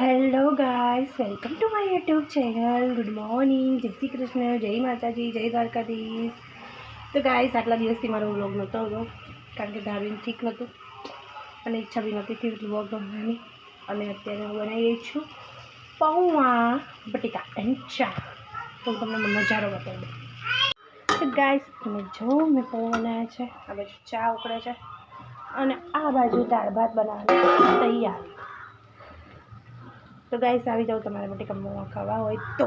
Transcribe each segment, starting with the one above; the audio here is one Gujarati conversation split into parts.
Hello guys, welcome to my YouTube channel. Good morning, જય શ્રી કૃષ્ણ, જય માતાજી, જય દ્વારકાધીશ. તો ગાઈસ, આટલા દિવસથી મારો વ્લોગ નહોતો આવતો કારણ કે ધાર્મિક ઠીક નહોતું અને ઈચ્છા બી નહોતી થતી વ્લોગ બનાવવાની. અને અત્યારે હું બનાવી રહી છું પૌવા બટેકા એન્ડ ચા. તો હું તમને નજારો બતાવી દઉં. તો ગાઈસ, તમે જો મેં પૌવા બનાવ્યા છે, આ બાજુ ચા ઉકળે છે અને આ બાજુ દાળ ભાત બનાવવાની તૈયાર. તો ગાઈસ, આવી જાઓ તમારે બટેકા પૌવા ખાવા હોય તો.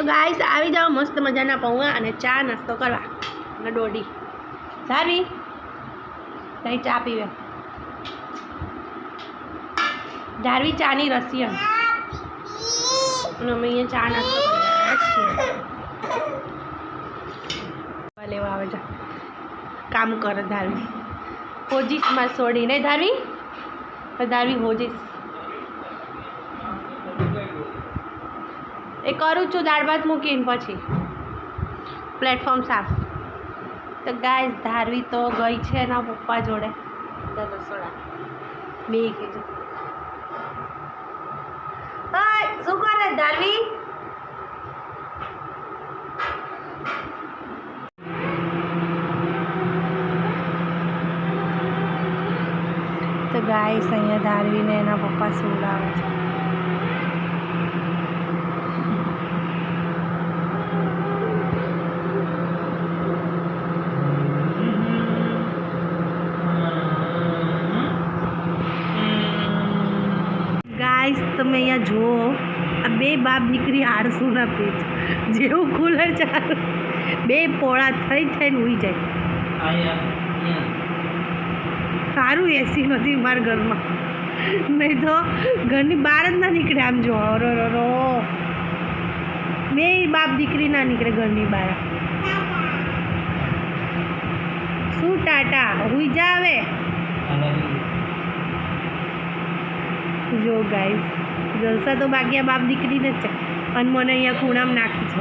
ગાઈસ, આવી જાઓ મસ્ત મજાના પૌવા અને ચા નાસ્તો કરવા. અને દોઢી ધારવી નહીં ચા પીવે. ધારવી ચાની રસિયન અને અમે અહીંયા ચા નાસ્તો કરવા છીએ. લેવા આવે છે, કામ કરે ધારવી. હોજીસમાં છોડી નહીં ધારવી, ધારવી હોજીસ એ કરું છું દાળ ભાત મૂકીને પછી પ્લેટફોર્મ સાફ. તો ગાઈસ, ધારવી તો ગઈ છે એના પપ્પા જોડે રસોડા. બે કીધું શું કરે ધારવી? તો ગાઈસ, અહીંયા ધારવીને એના પપ્પા સુવડાવે છે. ગાઈસ, તમે અહીંયા જુઓ, આ બે બાપ દીકરી આળસુના પેજ જેવું કુલર ચાલુ, બે પોળા થઈને ઉઈ જાય. સારું એસી નથી મારા ઘરમાં, નહીં તો ઘરની બહાર જ ના નીકળે. આમ જો રો બે બાપ દીકરી ના નીકળે ઘરની બહાર. શું ટાટા હુઈ જા હવે. જો ગાઈસ, જલસા તો બાકી આ બાપ દીકરીને જ છે અને મને અહીંયા ખૂણામાં નાખી છે.